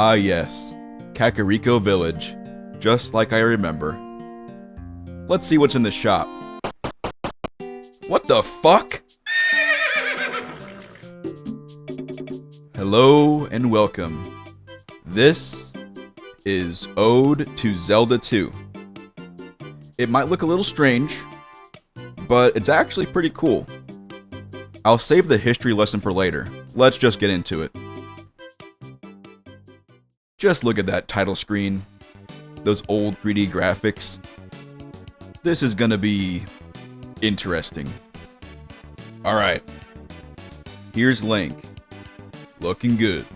Ah yes, Kakariko Village, just like I remember. Let's see what's in the shop. What the fuck? Hello and welcome. This is Ode to Zelda 2. It might look a little strange, but it's actually pretty cool. I'll save the history lesson for later. Let's just get into it. Just look at that title screen. Those old 3D graphics. This is gonna be interesting. Alright. Here's Link. Looking good.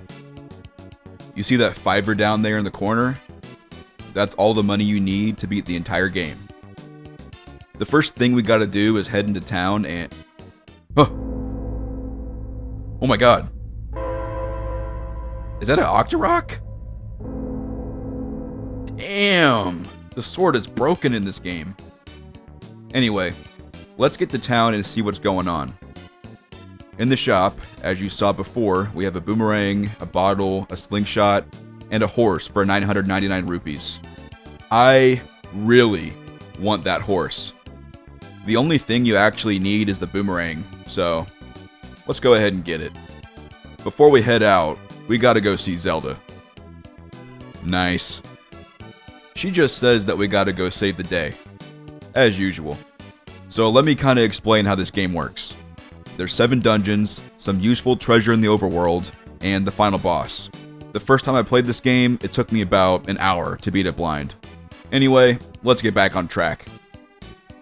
You see that $5 down there in the corner? That's all the money you need to beat the entire game. The first thing we gotta do is head into town and... Oh my god. Is that an Octorok? Damn! The sword is broken in this game. Anyway, let's get to town and see what's going on. In the shop, as you saw before, we have a boomerang, a bottle, a slingshot, and a horse for 999 rupees. I really want that horse. The only thing you actually need is the boomerang, so let's go ahead and get it. Before we head out, we gotta go see Zelda. Nice. She just says that we gotta go save the day, as usual. So let me kinda explain how this game works. There's 7 dungeons, some useful treasure in the overworld, and the final boss. The first time I played this game, it took me about an hour to beat it blind. Anyway, let's get back on track.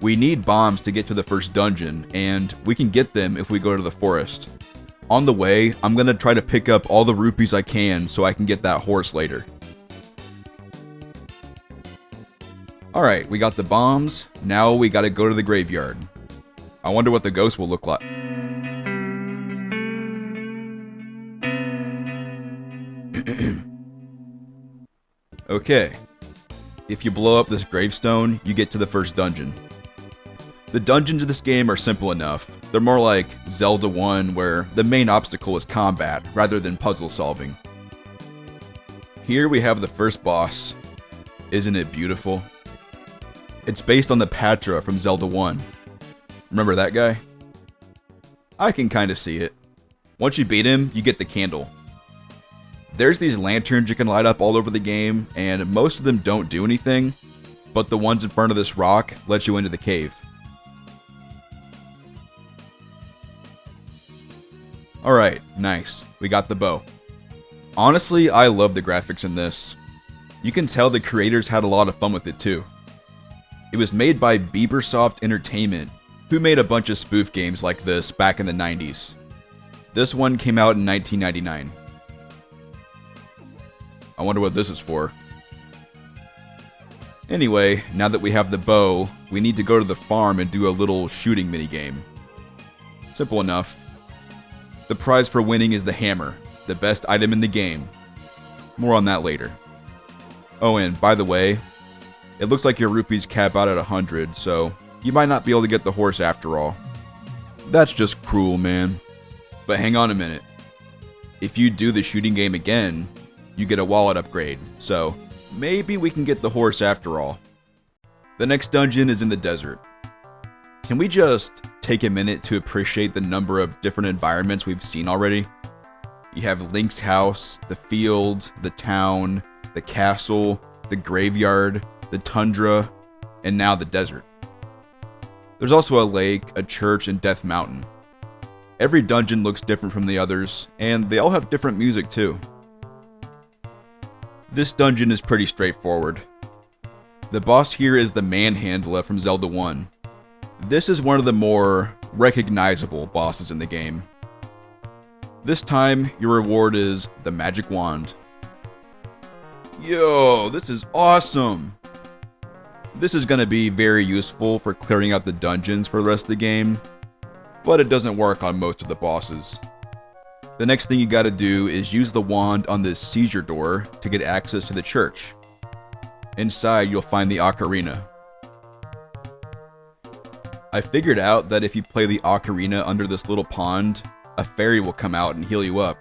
We need bombs to get to the first dungeon, and we can get them if we go to the forest. On the way, I'm gonna try to pick up all the rupees I can so I can get that horse later. Alright, we got the bombs, now we gotta go to the graveyard. I wonder what the ghost will look like. Okay, if you blow up this gravestone, you get to the first dungeon. The dungeons of this game are simple enough. They're more like Zelda 1, where the main obstacle is combat, rather than puzzle solving. Here we have the first boss. Isn't it beautiful? It's based on the Patra from Zelda 1. Remember that guy? I can kinda see it. Once you beat him, you get the candle. There's these lanterns you can light up all over the game, and most of them don't do anything, but the ones in front of this rock let you into the cave. Alright, nice. We got the bow. Honestly, I love the graphics in this. You can tell the creators had a lot of fun with it too. It was made by Biebersoft Entertainment, who made a bunch of spoof games like this back in the 90s. This one came out in 1999. I wonder what this is for. Anyway, now that we have the bow, we need to go to the farm and do a little shooting minigame. Simple enough. The prize for winning is the hammer, the best item in the game. More on that later. Oh, and by the way, it looks like your rupees cap out at 100, so you might not be able to get the horse after all. That's just cruel, man. But hang on a minute. If you do the shooting game again, you get a wallet upgrade, so maybe we can get the horse after all. The next dungeon is in the desert. Can we just take a minute to appreciate the number of different environments we've seen already? You have Link's house, the field, the town, the castle, the graveyard, the tundra, and now the desert. There's also a lake, a church, and Death Mountain. Every dungeon looks different from the others, and they all have different music too. This dungeon is pretty straightforward. The boss here is the Manhandler from Zelda 1. This is one of the more recognizable bosses in the game. This time, your reward is the magic wand. Yo, this is awesome! This is going to be very useful for clearing out the dungeons for the rest of the game, but it doesn't work on most of the bosses. The next thing you gotta do is use the wand on this seizure door to get access to the church. Inside, you'll find the ocarina. I figured out that if you play the ocarina under this little pond, a fairy will come out and heal you up.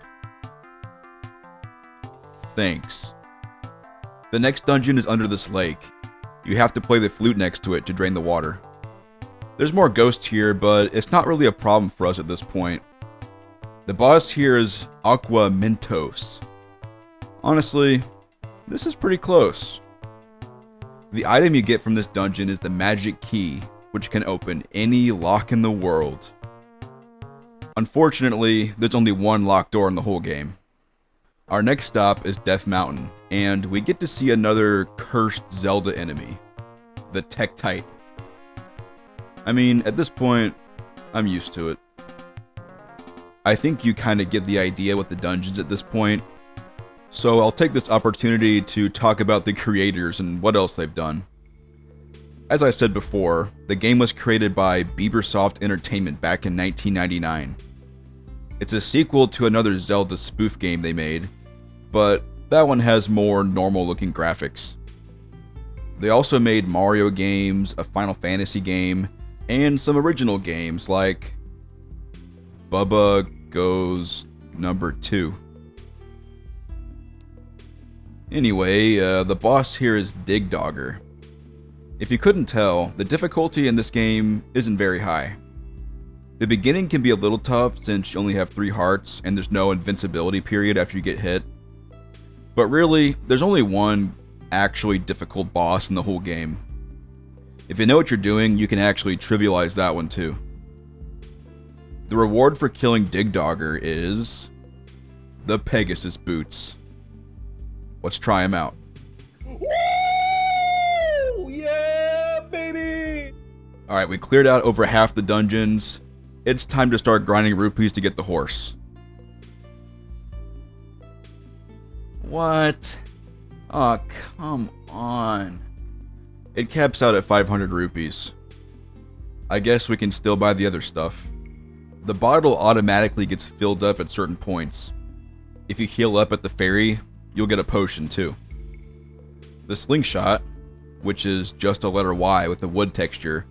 thanks. The next dungeon is under this lake. You have to play the flute next to it to drain the water. There's more ghosts here, but it's not really a problem for us at this point. The boss here is Aqua Mentos. Honestly, this is pretty close. The item you get from this dungeon is the magic key, which can open any lock in the world. Unfortunately, there's only one locked door in the whole game. Our next stop is Death Mountain, and we get to see another cursed Zelda enemy, the Tektite. I mean, at this point, I'm used to it. I think you kind of get the idea with the dungeons at this point, so I'll take this opportunity to talk about the creators and what else they've done. As I said before, the game was created by Biebersoft Entertainment back in 1999. It's a sequel to another Zelda spoof game they made, but that one has more normal looking graphics. They also made Mario games, a Final Fantasy game, and some original games like Bubba Goes Number 2. Anyway, the boss here is Dig Dogger. If you couldn't tell, the difficulty in this game isn't very high. The beginning can be a little tough since you only have 3 hearts and there's no invincibility period after you get hit. But really, there's only one actually difficult boss in the whole game. If you know what you're doing, you can actually trivialize that one too. The reward for killing Dig Dogger is the Pegasus boots. Let's try them out. Woo! Yeah, baby! Alright, we cleared out over half the dungeons. It's time to start grinding rupees to get the horse. What? Oh, come on. It caps out at 500 rupees. I guess we can still buy the other stuff. The bottle automatically gets filled up at certain points. If you heal up at the ferry, you'll get a potion too. The slingshot, which is just a letter Y with a wood texture,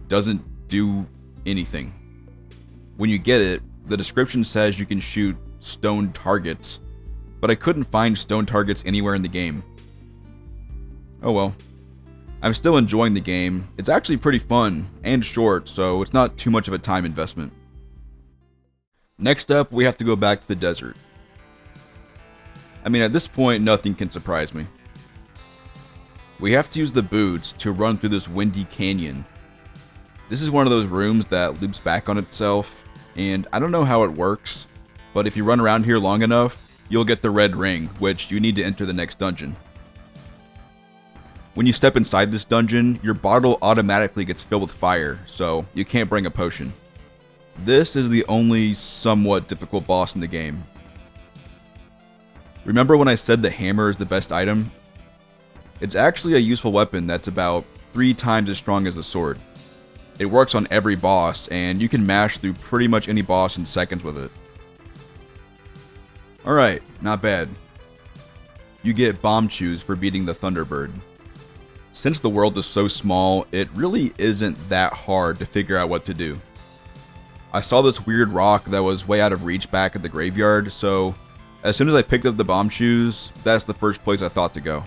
doesn't do anything. When you get it, the description says you can shoot stone targets, but I couldn't find stone targets anywhere in the game. Oh well. I'm still enjoying the game. It's actually pretty fun and short, so it's not too much of a time investment. Next up, we have to go back to the desert. I mean, at this point, nothing can surprise me. We have to use the boots to run through this windy canyon. This is one of those rooms that loops back on itself, and I don't know how it works, but if you run around here long enough, you'll get the red ring, which you need to enter the next dungeon. When you step inside this dungeon, your bottle automatically gets filled with fire, so you can't bring a potion. This is the only somewhat difficult boss in the game. Remember when I said the hammer is the best item? It's actually a useful weapon that's about 3 times as strong as the sword. It works on every boss, and you can mash through pretty much any boss in seconds with it. Alright, not bad. You get bomb chews for beating the Thunderbird. Since the world is so small, it really isn't that hard to figure out what to do. I saw this weird rock that was way out of reach back at the graveyard, so as soon as I picked up the bomb chews, that's the first place I thought to go.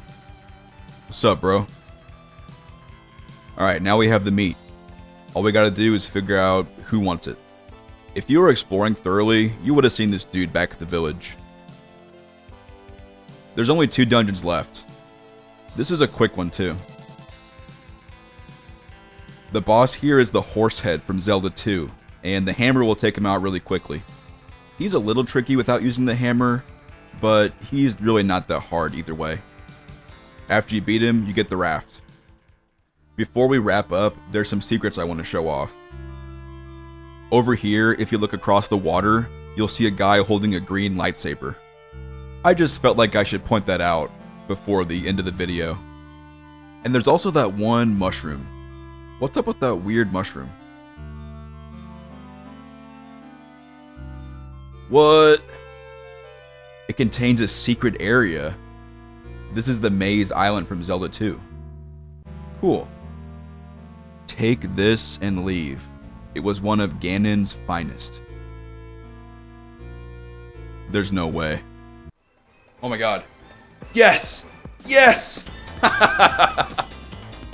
What's up, bro? Alright, now we have the meat. All we gotta do is figure out who wants it. If you were exploring thoroughly, you would have seen this dude back at the village. There's only 2 dungeons left. This is a quick one too. The boss here is the Horsehead from Zelda 2, and the hammer will take him out really quickly. He's a little tricky without using the hammer, but he's really not that hard either way. After you beat him, you get the raft. Before we wrap up, there's some secrets I want to show off. Over here, if you look across the water, you'll see a guy holding a green lightsaber. I just felt like I should point that out before the end of the video. And there's also that one mushroom. What's up with that weird mushroom? What? It contains a secret area. This is the Maze Island from Zelda 2. Cool. Take this and leave. It was one of Ganon's finest. There's no way. Oh my god. Yes! Yes!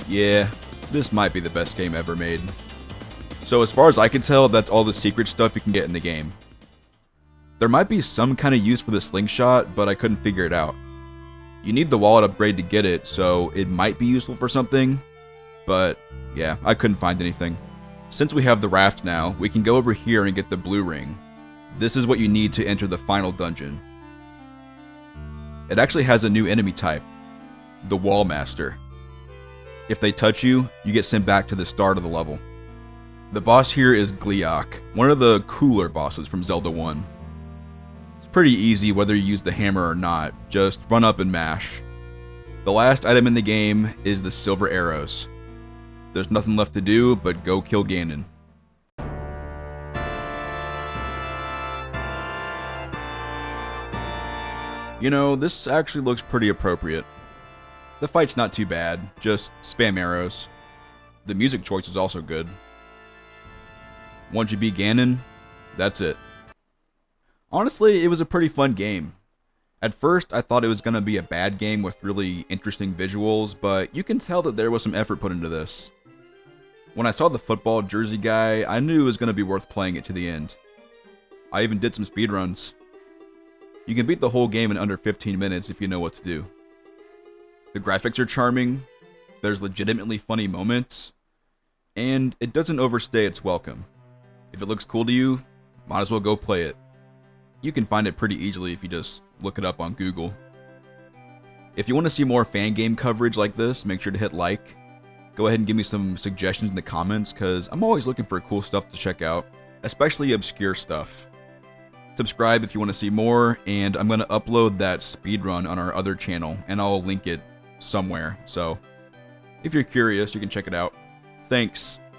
Yeah, this might be the best game ever made. So as far as I can tell, that's all the secret stuff you can get in the game. There might be some kind of use for the slingshot, but I couldn't figure it out. You need the wallet upgrade to get it, so it might be useful for something, but yeah, I couldn't find anything. Since we have the raft now, we can go over here and get the blue ring. This is what you need to enter the final dungeon. It actually has a new enemy type, the Wall Master. If they touch you, you get sent back to the start of the level. The boss here is Gleeok, one of the cooler bosses from Zelda 1. It's pretty easy whether you use the hammer or not, just run up and mash. The last item in the game is the silver arrows. There's nothing left to do but go kill Ganon. You know, this actually looks pretty appropriate. The fight's not too bad, just spam arrows. The music choice is also good. Once you beat Ganon, that's it. Honestly, it was a pretty fun game. At first, I thought it was going to be a bad game with really interesting visuals, but you can tell that there was some effort put into this. When I saw the football jersey guy, I knew it was going to be worth playing it to the end. I even did some speedruns. You can beat the whole game in under 15 minutes if you know what to do. The graphics are charming, there's legitimately funny moments, and it doesn't overstay its welcome. If it looks cool to you, might as well go play it. You can find it pretty easily if you just look it up on Google. If you want to see more fan game coverage like this, make sure to hit like. Go ahead and give me some suggestions in the comments, because I'm always looking for cool stuff to check out, especially obscure stuff. Subscribe if you want to see more, and I'm going to upload that speedrun on our other channel, and I'll link it somewhere, so if you're curious, you can check it out. Thanks.